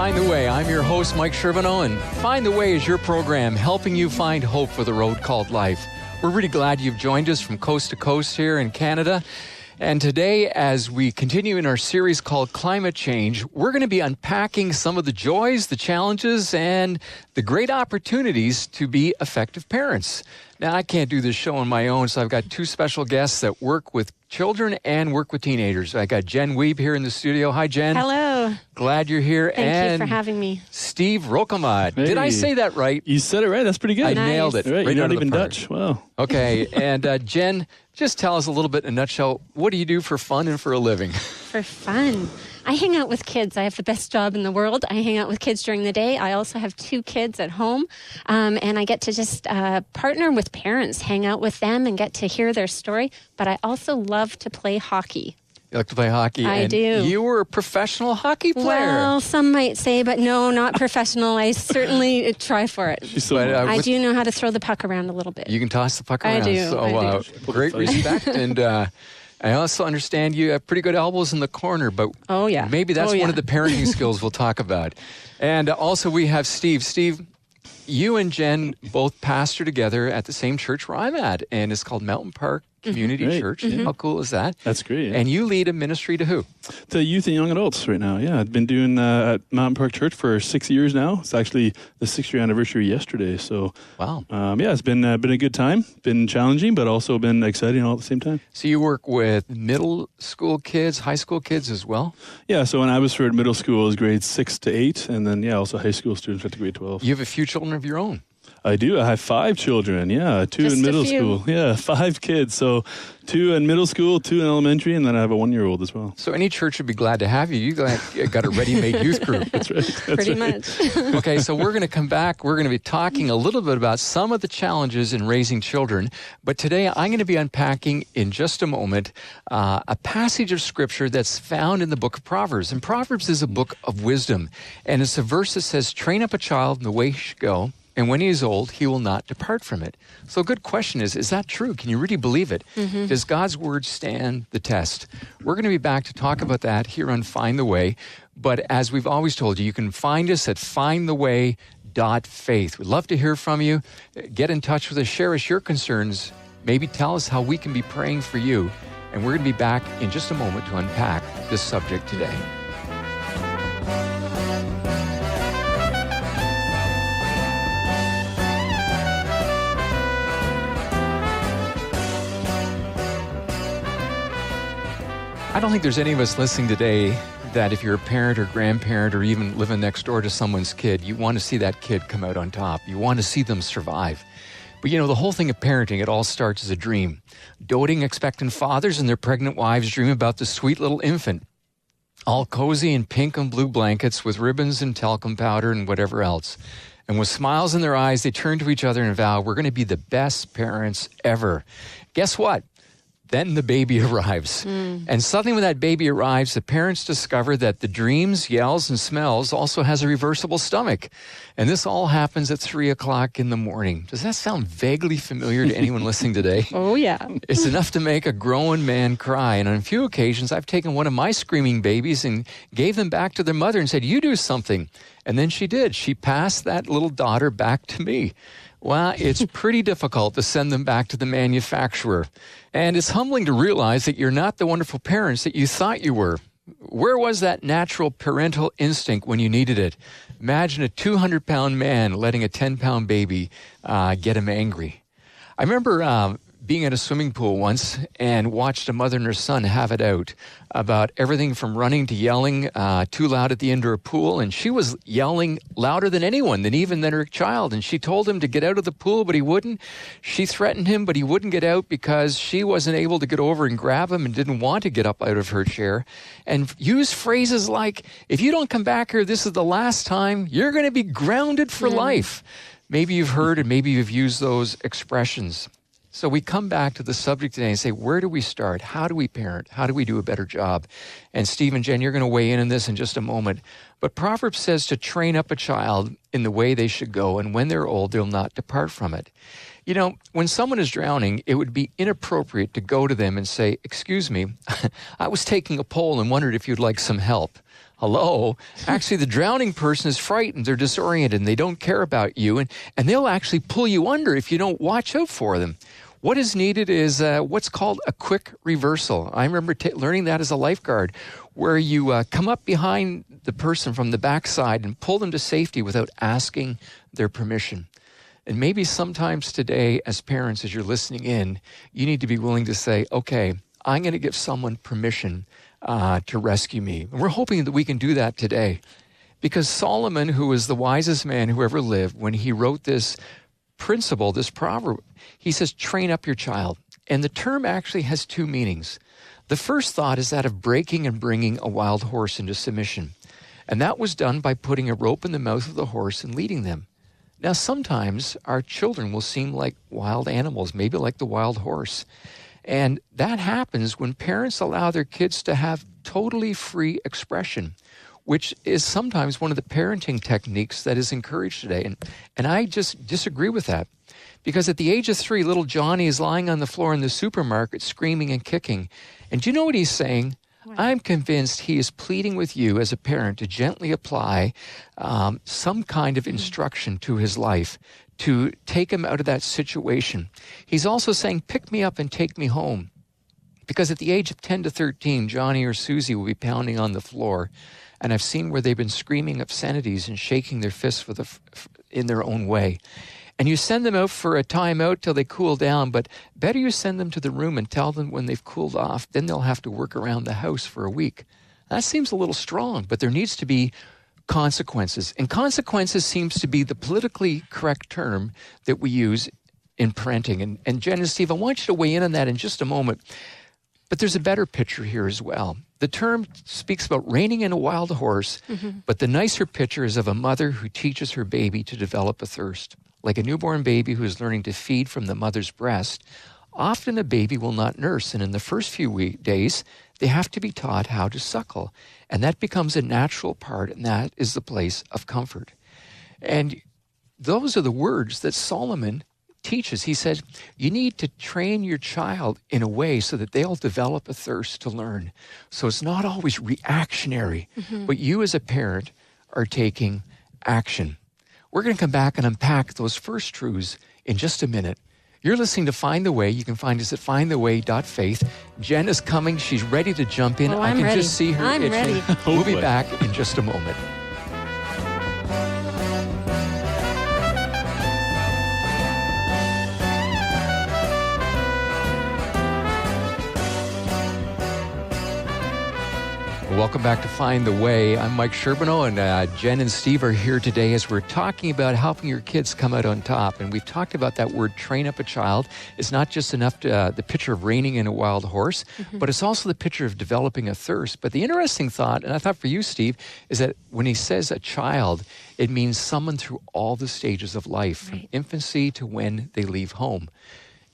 Find the Way. I'm your host, Mike Sherbino, and Find the Way is your program helping you find hope for the road called life. We're really glad you've joined us from coast to coast here in Canada. And today, as we continue in our series called Climate Change, we're going to be unpacking some of the joys, the challenges, and the great opportunities to be effective parents. Now, I can't do this show on my own, so I've got two special guests that work with children and work with teenagers. I got Jenn Wiebe here in the studio. Hi, Jen. Hello. Glad you're here. Thank you for having me. Steve Roukema. Hey. Did I say that right? You said it right. That's pretty good. I Nice. nailed it. Right. Right You're out not of the even park. Dutch. Wow. Okay. And Jen, just tell us a little bit in a nutshell, what do you do for fun and for a living? For fun. I hang out with kids. I have the best job in the world. I hang out with kids during the day. I also have two kids at home, and I get to just partner with parents, hang out with them, and get to hear their story. But I also love to play hockey. You like to play hockey? I do. You were a professional hockey player. Well, some might say, but no, not professional. I certainly try for it. But, I do know how to throw the puck around a little bit. You can toss the puck I around. do, So, I do. Great respect. And I also understand you have pretty good elbows in the corner, but Oh, yeah. maybe that's Oh, one yeah. of the parenting skills we'll talk about. And also we have Steve. Steve, you and Jen both pastor together at the same church where I'm at, and it's called Mountain Park Community Right. Church. How cool is that? That's great. Yeah. And you lead a ministry to who? To youth and young adults right now. Yeah. I've been doing at Mountain Park Church for 6 years now. It's actually the 6-year anniversary yesterday. So, Wow. yeah, it's been a good time. Been challenging, but also been exciting all at the same time. So you work with middle school kids, high school kids as well? Yeah. So when I was for middle school, it was grades 6 to 8. And then, yeah, also high school students up to grade 12. You have a few children of your own. I do. I have 5 children. Yeah, 2 Just in a middle few. school. Yeah, 5 kids. So 2 in middle school, 2 in elementary, and then I have a 1-year-old as well. So any church would be glad to have you. You got a ready-made youth group. That's right. That's Pretty right. much. Okay, so we're going to come back. We're going to be talking a little bit about some of the challenges in raising children. But today I'm going to be unpacking in just a moment a passage of Scripture that's found in the book of Proverbs. And Proverbs is a book of wisdom. And it's a verse that says, train up a child in the way he should go, and when he is old, he will not depart from it. So a good question is that true? Can you really believe it? Does God's word stand the test? We're going to be back to talk about that here on Find the Way. But as we've always told you, you can find us at findtheway.faith. We'd love to hear from you. Get in touch with us. Share us your concerns. Maybe tell us how we can be praying for you. And we're going to be back in just a moment to unpack this subject today. I don't think there's any of us listening today that if you're a parent or grandparent or even living next door to someone's kid, you want to see that kid come out on top. You want to see them survive. But you know, the whole thing of parenting, it all starts as a dream. Doting, expectant fathers and their pregnant wives dream about the sweet little infant, all cozy in pink and blue blankets with ribbons and talcum powder and whatever else. And with smiles in their eyes, they turn to each other and vow, we're going to be the best parents ever. Guess what? Then the baby arrives. And suddenly when that baby arrives, the parents discover that the dreams, yells, and smells also has a reversible stomach. And this all happens at 3 o'clock in the morning. Does that sound vaguely familiar to anyone listening today? Oh, yeah. It's enough to make a grown man cry. And on a few occasions, I've taken one of my screaming babies and gave them back to their mother and said, you do something. And then she did. She passed that little daughter back to me. Well, it's pretty difficult to send them back to the manufacturer. And it's humbling to realize that you're not the wonderful parents that you thought you were. Where was that natural parental instinct when you needed it? Imagine a 200-pound man letting a 10-pound baby get him angry. I remember being at a swimming pool once and watched a mother and her son have it out about everything from running to yelling too loud at the indoor pool. And she was yelling louder than anyone, than her child. And she told him to get out of the pool, but he wouldn't. She threatened him, but he wouldn't get out because she wasn't able to get over and grab him and didn't want to get up out of her chair. And used phrases like, if you don't come back here, this is the last time, you're going to be grounded for life. Maybe you've heard and maybe you've used those expressions. So we come back to the subject today and say, where do we start? How do we parent? How do we do a better job? And Steve and Jen, you're going to weigh in on this in just a moment. But Proverbs says to train up a child in the way they should go, and when they're old, they'll not depart from it. You know, when someone is drowning, it would be inappropriate to go to them and say, excuse me, I was taking a poll and wondered if you'd like some help. hello. Actually, the drowning person is frightened. They're disoriented and they don't care about you. And they'll actually pull you under if you don't watch out for them. What is needed is what's called a quick reversal. I remember learning that as a lifeguard, where you come up behind the person from the backside and pull them to safety without asking their permission. And maybe sometimes today, as parents, as you're listening in, you need to be willing to say, okay, I'm going to give someone permission to rescue me. And we're hoping that we can do that today. Because Solomon, who was the wisest man who ever lived, when he wrote this principle, this proverb, he says, train up your child. And the term actually has two meanings. The first thought is that of breaking and bringing a wild horse into submission. And that was done by putting a rope in the mouth of the horse and leading them. Now, sometimes our children will seem like wild animals, maybe like the wild horse. And that happens when parents allow their kids to have totally free expression, which is sometimes one of the parenting techniques that is encouraged today. And I just disagree with that. Because at the age of 3, little Johnny is lying on the floor in the supermarket screaming and kicking. And do you know what he's saying? Wow. I'm convinced he is pleading with you as a parent to gently apply some kind of instruction to his life to take him out of that situation. He's also saying, pick me up and take me home. Because at the age of 10 to 13, Johnny or Susie will be pounding on the floor. And I've seen where they've been screaming obscenities and shaking their fists in their own way. And you send them out for a timeout till they cool down, but better you send them to the room and tell them when they've cooled off, then they'll have to work around the house for a week. That seems a little strong, but there needs to be consequences. And consequences seems to be the politically correct term that we use in parenting. And Jenn and Steve, I want you to weigh in on that in just a moment. But there's a better picture here as well. The term speaks about reining in a wild horse, but the nicer picture is of a mother who teaches her baby to develop a thirst. Like a newborn baby who is learning to feed from the mother's breast, often a baby will not nurse, and in the first few days, they have to be taught how to suckle. And that becomes a natural part, and that is the place of comfort. And those are the words that Solomon teaches. He says, you need to train your child in a way so that they'll develop a thirst to learn. So it's not always reactionary, but you as a parent are taking action. We're going to come back and unpack those first truths in just a minute. You're listening to Find the Way. You can find us at findtheway.faith. Jenn is coming. She's ready to jump in. I can just see her itching. Ready. We'll be back in just a moment. Welcome back to Find the Way. I'm Mike Sherbino, and Jenn and Steve are here today as we're talking about helping your kids come out on top. And we've talked about that word, train up a child. It's not just enough to, the picture of reining in a wild horse, but it's also the picture of developing a thirst. But the interesting thought, and I thought for you, Steve, is that when he says a child, it means someone through all the stages of life, from infancy to when they leave home.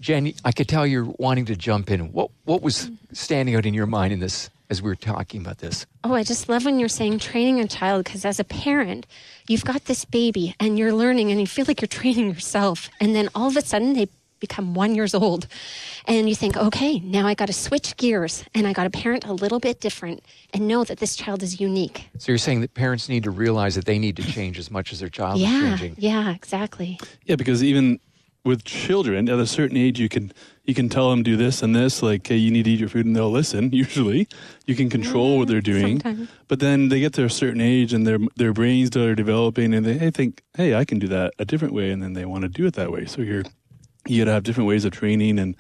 Jenn, I could tell you're wanting to jump in. What was standing out in your mind in this as we were talking about this? Oh, I just love when you're saying training a child, because as a parent, you've got this baby and you're learning and you feel like you're training yourself. And then all of a sudden they become 1 year old and you think, okay, now I got to switch gears and I got to parent a little bit different and know that this child is unique. So you're saying that parents need to realize that they need to change as much as their child is changing. Yeah, exactly. Yeah, because even with children, at a certain age, you can tell them do this and this, like, hey, you need to eat your food, and they'll listen, usually. You can control what they're doing. Sometimes. But then they get to a certain age, and their brains are developing, and they think, hey, I can do that a different way, and then they want to do it that way. So you got to have different ways of training, and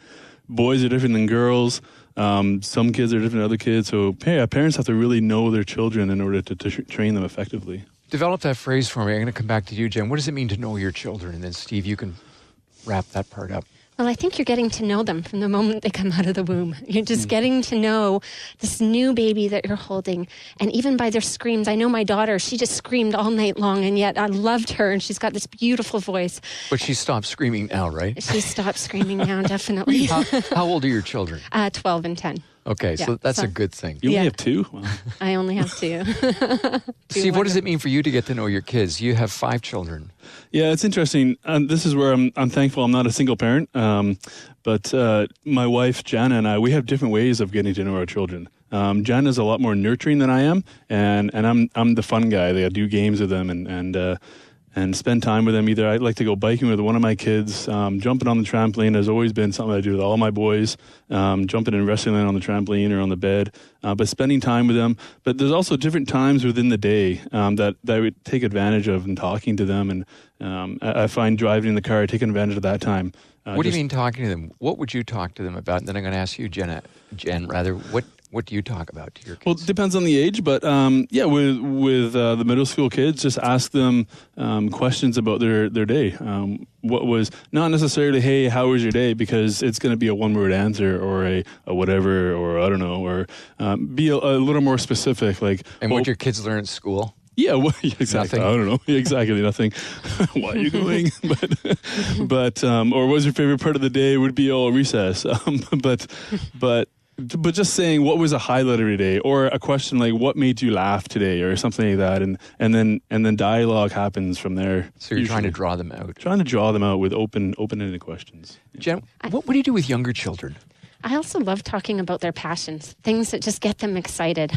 boys are different than girls. Some kids are different than other kids. So parents have to really know their children in order to train them effectively. Develop that phrase for me. I'm going to come back to you, Jenn. What does it mean to know your children? And then, Steve, you can wrap that part up. Well, I think you're getting to know them from the moment they come out of the womb. You're just getting to know this new baby that you're holding. And even by their screams, I know my daughter, she just screamed all night long, and yet I loved her, and she's got this beautiful voice. But she stopped screaming now, right? She stopped screaming now, definitely. How old are your children? 12 and 10. Okay, so that's a good thing. You only have 2? Wow. I only have 2. Steve, what does it mean for you to get to know your kids? You have 5 children. Yeah, it's interesting. This is where I'm thankful I'm not a single parent. But my wife, Jana, and I, we have different ways of getting to know our children. Jen is a lot more nurturing than I am, and I'm the fun guy. I do games with them and spend time with them. Either I like to go biking with one of my kids, jumping on the trampoline has always been something I do with all my boys, jumping and wrestling on the trampoline or on the bed, but spending time with them. But there's also different times within the day that I would take advantage of in talking to them, and I find driving in the car, taking advantage of that time. What do you mean talking to them? What would you talk to them about? And then I'm going to ask you, Jen, what do you talk about to your kids? Well, it depends on the age, but with the middle school kids, just ask them questions about their day. What was not necessarily, hey, how was your day? Because it's going to be a one-word answer or a whatever, or I don't know, or be a little more specific. Like, and what your kids learn at school? Yeah, well, exactly. Nothing. I don't know. Exactly, nothing. Why are you going? But or what was your favorite part of the day? Would be all recess. But just saying what was a highlight of your day, or a question like what made you laugh today, or something like that, and then dialogue happens from there. So you're trying to draw them out. Trying to draw them out with open-ended questions. Jen, what do you do with younger children? I also love talking about their passions, things that just get them excited.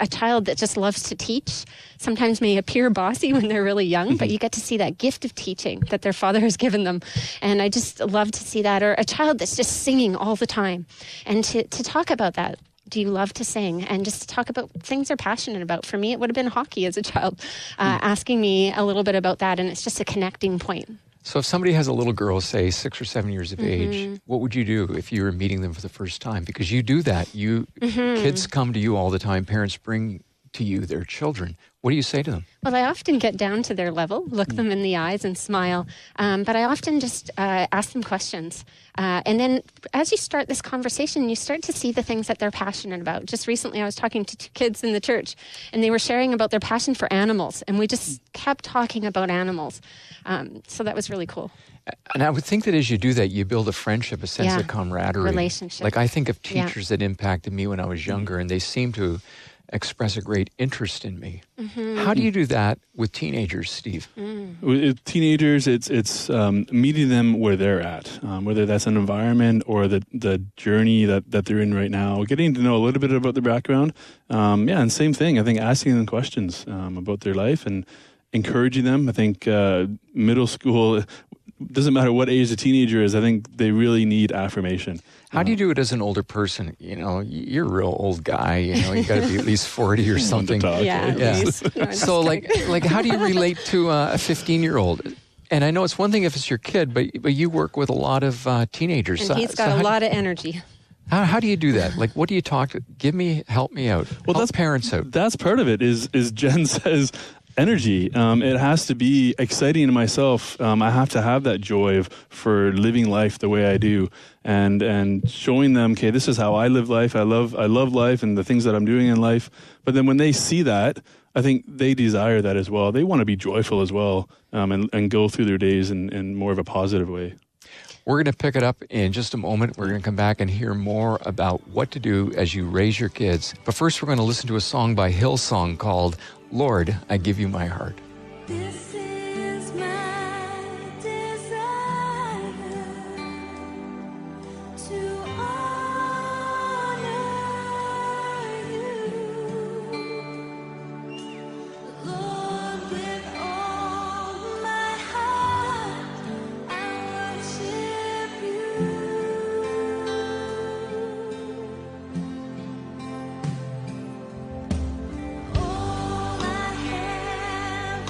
A child that just loves to teach sometimes may appear bossy when they're really young, but you get to see that gift of teaching that their father has given them. And I just love to see that. Or a child that's just singing all the time. And to talk about that. Do you love to sing? And just to talk about things they're passionate about. For me, it would have been hockey as a child, asking me a little bit about that. And it's just a connecting point. So if somebody has a little girl, say 6 or 7 years of age, what would you do if you were meeting them for the first time? Because you do that. Kids come to you all the time. Parents bring to you their children. What do you say to them? Well, I often get down to their level, look them in the eyes and smile. But I often just ask them questions. And then as you start this conversation, you start to see the things that they're passionate about. Just recently, I was talking to 2 kids in the church, and they were sharing about their passion for animals. And we just kept talking about animals. So that was really cool. And I would think that as you do that, you build a friendship, a sense of camaraderie. Relationship. Like I think of teachers that impacted me when I was younger, and they seem to express a great interest in me. How do you do that with teenagers, Steve? With teenagers, it's meeting them where they're at, whether that's an environment or the journey that they're in right now, getting to know a little bit about their background. And same thing, I think asking them questions about their life and encouraging them. I think middle school, doesn't matter what age the teenager is, I think they really need affirmation. How do you do it as an older person? You know, you're a real old guy. You know, you got to be at least 40 or something. At least. No, so, like, how do you relate to a 15-year-old? And I know it's one thing if it's your kid, but you work with a lot of teenagers. And he's got a lot of energy. How do you do that? Like, what do you talk to? Help me out. Well, help parents out. That's part of it. Is Jen says. Energy. It has to be exciting to myself. I have to have that joy for living life the way I do, and showing them, okay, this is how I live life. I love life and the things that I'm doing in life. But then when they see that, I think they desire that as well. They want to be joyful as well, and go through their days in more of a positive way. We're going to pick it up in just a moment. We're going to come back and hear more about what to do as you raise your kids. But first, we're going to listen to a song by Hillsong called Lord, I Give You My Heart. This is my desire to honor you, Lord, with all my heart, I worship you. All I have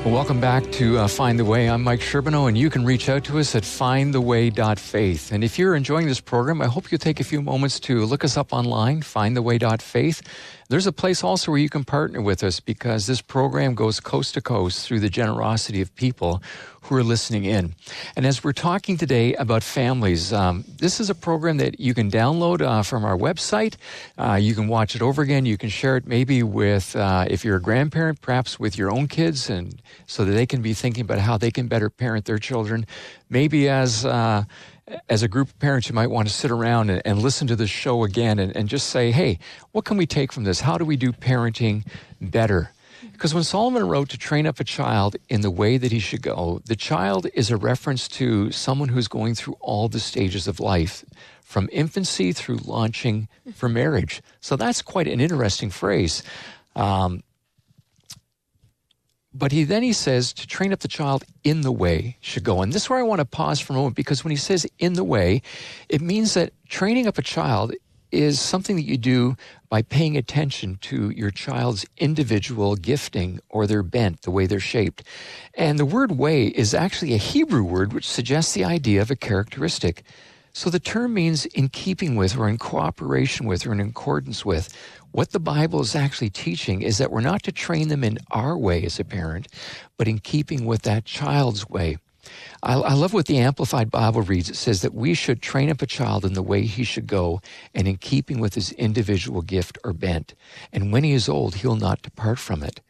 Well, welcome back to Find the Way. I'm Mike Sherbino, and you can reach out to us at findtheway.faith. And if you're enjoying this program, I hope you'll take a few moments to look us up online, findtheway.faith. There's a place also where you can partner with us, because this program goes coast to coast through the generosity of people who are listening in. And as we're talking today about families, this is a program that you can download from our website. You can watch it over again. You can share it maybe with, if you're a grandparent, perhaps with your own kids, and so that they can be thinking about how they can better parent their children. Maybe as a group of parents, you might want to sit around and listen to the show again and just say, hey, what can we take from this? How do we do parenting better? Because when Solomon wrote to train up a child in the way that he should go, the child is a reference to someone who's going through all the stages of life, from infancy through launching for marriage. So that's quite an interesting phrase. But he says to train up the child in the way should go. And this is where I want to pause for a moment, because when he says in the way, it means that training up a child is something that you do by paying attention to your child's individual gifting or their bent, the way they're shaped. And the word way is actually a Hebrew word which suggests the idea of a characteristic. So the term means in keeping with, or in cooperation with, or in accordance with. What the Bible is actually teaching is that we're not to train them in our way as a parent, but in keeping with that child's way. I love what the Amplified Bible reads. It says that we should train up a child in the way he should go, and in keeping with his individual gift or bent. And when he is old, he'll not depart from it.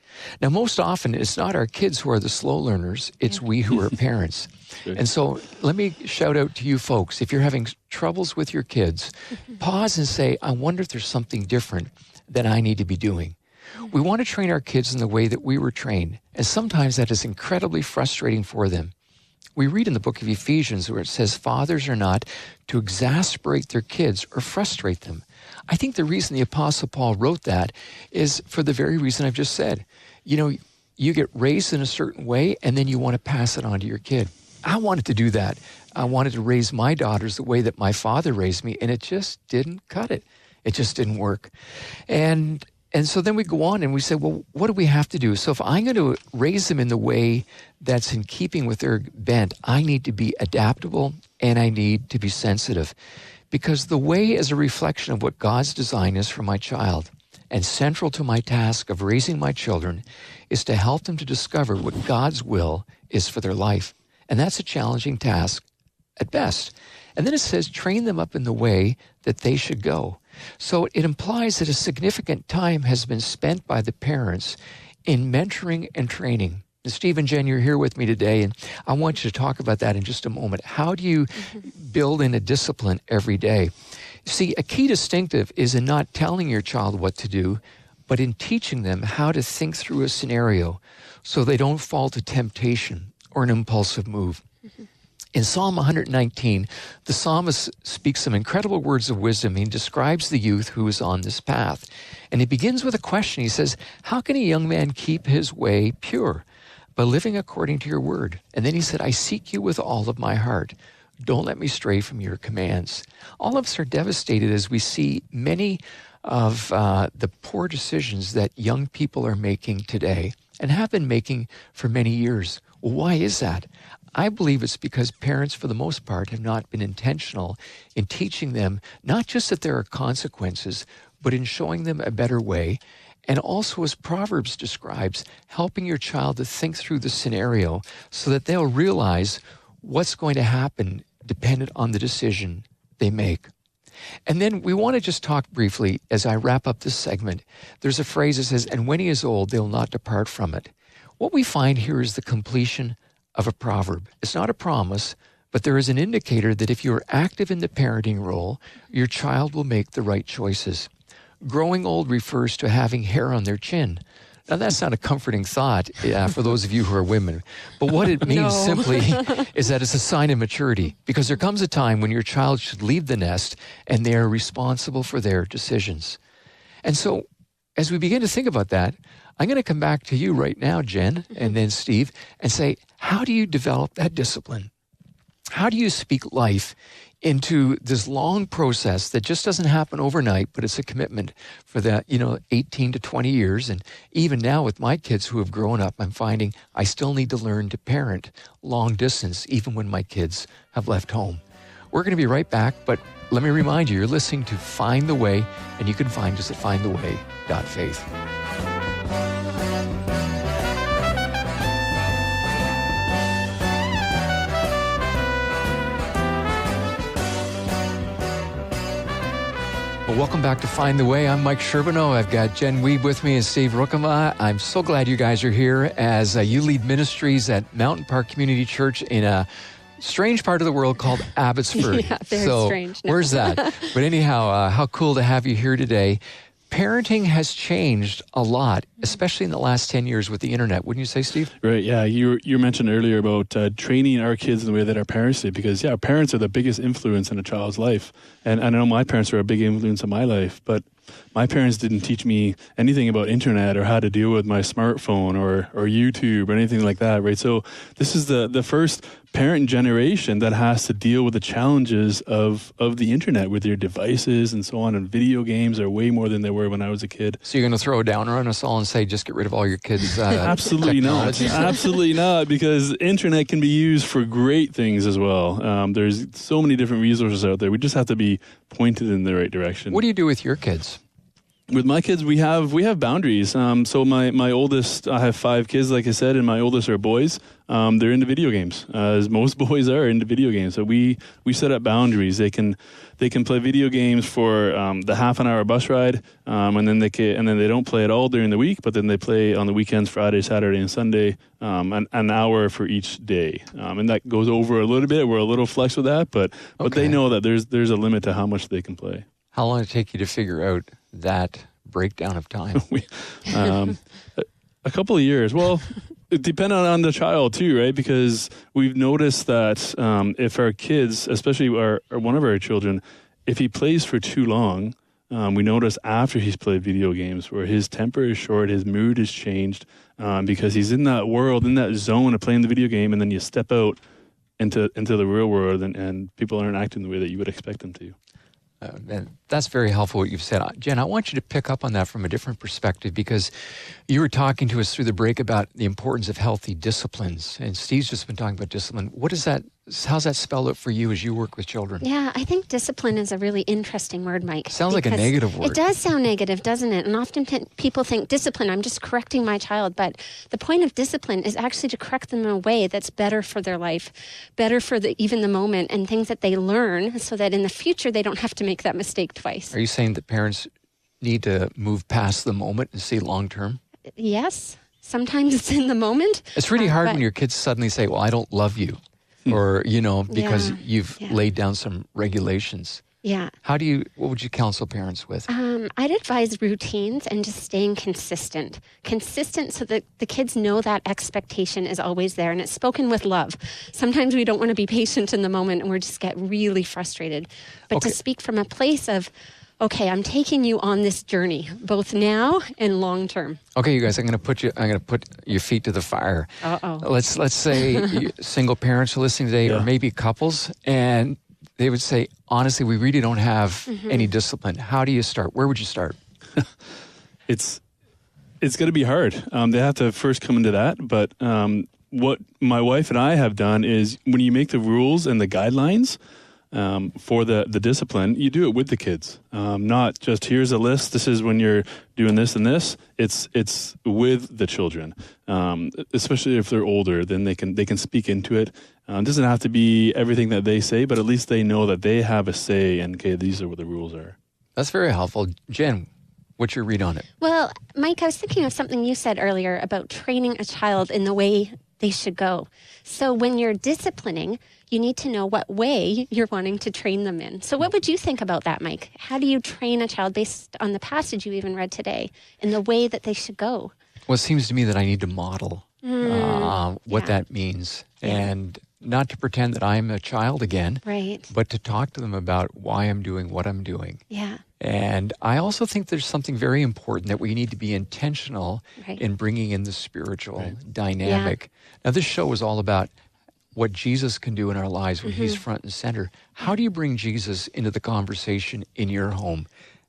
Now, most often, it's not our kids who are the slow learners. It's we who are parents. And so let me shout out to you folks. If you're having troubles with your kids, pause and say, I wonder if there's something different that I need to be doing. We want to train our kids in the way that we were trained. And sometimes that is incredibly frustrating for them. We read in the book of Ephesians where it says fathers are not to exasperate their kids or frustrate them. I think the reason the Apostle Paul wrote that is for the very reason I've just said. You know, you get raised in a certain way and then you want to pass it on to your kid. I wanted to do that. I wanted to raise my daughters the way that my father raised me, and it just didn't cut it. It just didn't work. And so then we go on and we say, well, what do we have to do? So if I'm going to raise them in the way that's in keeping with their bent, I need to be adaptable and I need to be sensitive, because the way is a reflection of what God's design is for my child. And central to my task of raising my children is to help them to discover what God's will is for their life. And that's a challenging task at best. And then it says, train them up in the way that they should go. So it implies that a significant time has been spent by the parents in mentoring and training. And Steve and Jen, you're here with me today, and I want you to talk about that in just a moment. How do you build in a discipline every day? See, a key distinctive is in not telling your child what to do, but in teaching them how to think through a scenario so they don't fall to temptation or an impulsive move. In Psalm 119, the psalmist speaks some incredible words of wisdom. He describes the youth who is on this path. And he begins with a question. He says, how can a young man keep his way pure? By living according to your word. And then he said, I seek you with all of my heart. Don't let me stray from your commands. All of us are devastated as we see many of the poor decisions that young people are making today and have been making for many years. Well, why is that? I believe it's because parents, for the most part, have not been intentional in teaching them not just that there are consequences, but in showing them a better way. And also, as Proverbs describes, helping your child to think through the scenario so that they'll realize what's going to happen dependent on the decision they make. And then we want to just talk briefly, as I wrap up this segment, there's a phrase that says, and when he is old, they'll not depart from it. What we find here is the completion of a proverb. It's not a promise, but there is an indicator that if you're active in the parenting role, your child will make the right choices. Growing old refers to having hair on their chin. Now, that's not a comforting thought for those of you who are women. But what it means simply is that it's a sign of maturity, because there comes a time when your child should leave the nest and they are responsible for their decisions. And so as we begin to think about that, I'm going to come back to you right now, Jen, and then Steve, and say, how do you develop that discipline? How do you speak life into this long process that just doesn't happen overnight, but it's a commitment for that, 18 to 20 years. And even now with my kids who have grown up, I'm finding I still need to learn to parent long distance, even when my kids have left home. We're going to be right back, but let me remind you, you're listening to Find the Way, and you can find us at findtheway.faith. Well, welcome back to Find the Way. I'm Mike Sherbino. I've got Jenn Wiebe with me and Steve Roukema. I'm so glad you guys are here as you lead ministries at Mountain Park Community Church in a strange part of the world called Abbotsford. Yeah, very strange. No. Where's that? But anyhow, how cool to have you here today. Parenting has changed a lot, especially in the last 10 years with the internet. Wouldn't you say, Steve? Right, yeah. You mentioned earlier about training our kids in the way that our parents did, because, our parents are the biggest influence in a child's life. And I know my parents were a big influence in my life, but my parents didn't teach me anything about internet or how to deal with my smartphone or YouTube or anything like that, right? So this is the first parent generation that has to deal with the challenges of the internet with your devices and so on, and video games are way more than they were when I was a kid. So you're going to throw a downer on us all and say, just get rid of all your kids' Absolutely not. Absolutely not, because internet can be used for great things as well. There's so many different resources out there. We just have to be pointed in the right direction. What do you do with your kids? With my kids, we have boundaries. So my oldest, I have 5 kids, like I said, and my oldest are boys. They're into video games, as most boys are into video games. So we set up boundaries. They can play video games for the half an hour bus ride, and then they don't play at all during the week. But then they play on the weekends, Friday, Saturday, and Sunday, an hour for each day. And that goes over a little bit. We're a little flex with that, but they know that there's a limit to how much they can play. How long did it take you to figure out that breakdown of time? A couple of years. Well, it depends on the child too, right? Because we've noticed that if our kids, especially one of our children, if he plays for too long, we notice after he's played video games where his temper is short, his mood is changed because he's in that world, in that zone of playing the video game, and then you step out into the real world and people aren't acting the way that you would expect them to. And that's very helpful what you've said. Jen, I want you to pick up on that from a different perspective, because you were talking to us through the break about the importance of healthy disciplines. And Steve's just been talking about discipline. How's that spelled out for you as you work with children? Yeah, I think discipline is a really interesting word, Mike. Sounds like a negative word. It does sound negative, doesn't it? And often people think discipline, I'm just correcting my child. But the point of discipline is actually to correct them in a way that's better for their life, better for even the moment, and things that they learn so that in the future they don't have to make that mistake twice. Are you saying that parents need to move past the moment and see long term? Yes. Sometimes it's in the moment. It's really hard when your kids suddenly say, well, I don't love you. Or, because you've laid down some regulations. Yeah. What would you counsel parents with? I'd advise routines and just staying consistent. Consistent so that the kids know that expectation is always there, and it's spoken with love. Sometimes we don't want to be patient in the moment and we just get really frustrated. But to speak from a place of, okay, I'm taking you on this journey, both now and long term. Okay, you guys, I'm going to put your feet to the fire. Uh-oh. Let's say single parents are listening today, or maybe couples, and they would say, honestly, we really don't have any discipline. How do you start? Where would you start? It's going to be hard. They have to first come into that. But what my wife and I have done is when you make the rules and the guidelines for the discipline, you do it with the kids. Not just here's a list. This is when you're doing this and this. It's with the children, especially if they're older. Then they can speak into it. It doesn't have to be everything that they say, but at least they know that they have a say. And okay, these are what the rules are. That's very helpful, Jen. What's your read on it? Well, Mike, I was thinking of something you said earlier about training a child in the way they should go. So when you're disciplining, you need to know what way you're wanting to train them in. So what would you think about that, Mike? How do you train a child based on the passage you even read today in the way that they should go? Well, it seems to me that I need to model what that means. And not to pretend that I'm a child again, right? But to talk to them about why I'm doing what I'm doing. Yeah. And I also think there's something very important that we need to be intentional in bringing in the spiritual dynamic. Yeah. Now, this show is all about what Jesus can do in our lives when he's front and center. How do you bring Jesus into the conversation in your home?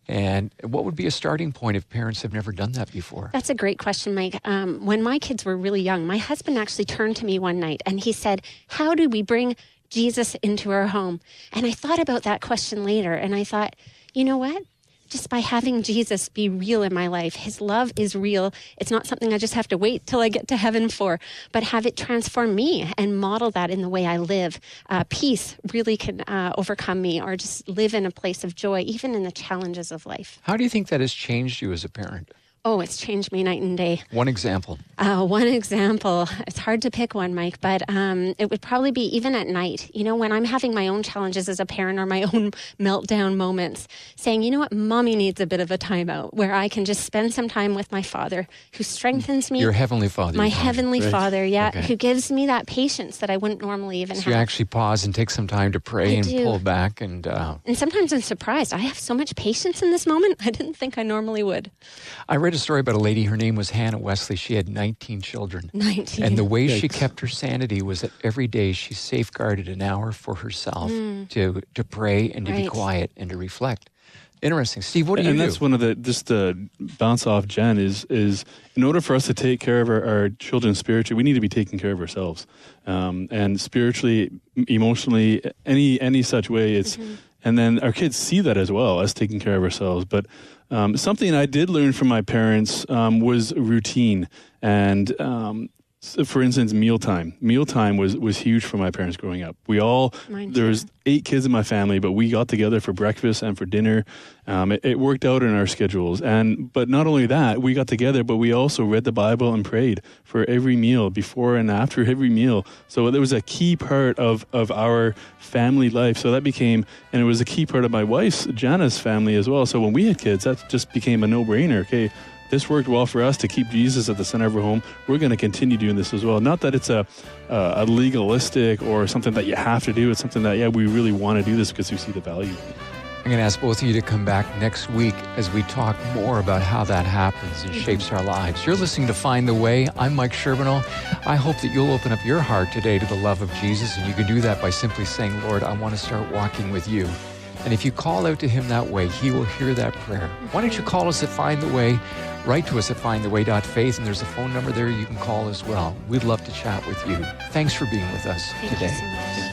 And what would be a starting point if parents have never done that before? That's a great question, Mike. When my kids were really young, my husband actually turned to me one night and he said, how do we bring Jesus into our home? And I thought about that question later and I thought, you know what? Just by having Jesus be real in my life. His love is real. It's not something I just have to wait till I get to heaven for, but have it transform me and model that in the way I live. Peace really can overcome me, or just live in a place of joy, even in the challenges of life. How do you think that has changed you as a parent? Oh, it's changed me night and day. One example. One example, it's hard to pick one, Mike, but it would probably be even at night, you know, when I'm having my own challenges as a parent or my own meltdown moments, saying, you know what, mommy needs a bit of a timeout where I can just spend some time with my Father who strengthens me. Your Heavenly Father. My Heavenly Father, yeah, Okay. who gives me that patience that I wouldn't normally even So have. you actually pause and take some time to pray I and do. pull back. And And sometimes I'm surprised. I have so much patience in this moment. I didn't think I normally would. I read a story about a lady, her name was Hannah Wesley. She had 19 children. 19. And the way she Yikes. kept her sanity was that every day she safeguarded an hour for herself to pray and to be Right. quiet and to reflect. Interesting. Steve, what do you And do? that's one of the, just to bounce off Jen, is in order for us to take care of our children spiritually, we need to be taking care of ourselves. And spiritually, emotionally, any such way, it's, and then our kids see that as well, us taking care of ourselves. But something I did learn from my parents was routine. And so for instance, mealtime. Mealtime was huge for my parents growing up. Mine There too. was 8 kids in my family, but we got together for breakfast and for dinner. It worked out in our schedules. But not only that, we got together, but we also read the Bible and prayed for every meal, before and after every meal. So there was a key part of our family life. So that became, and it was a key part of my wife's, Jana's family as well. So when we had kids, that just became a no-brainer. Okay, this worked well for us to keep Jesus at the center of our home. We're going to continue doing this as well. Not that it's a legalistic or something that you have to do. It's something that, yeah, we really want to do this because we see the value. I'm going to ask both of you to come back next week as we talk more about how that happens and shapes our lives. You're listening to Find the Way. I'm Mike Sherbino. I hope that you'll open up your heart today to the love of Jesus, and you can do that by simply saying, Lord, I want to start walking with you. And if you call out to him that way, he will hear that prayer. Why don't you call us at Find the Way? Write to us at findtheway.faith, and there's a phone number there you can call as well. We'd love to chat with you. Thanks for being with us Thank today. you so much.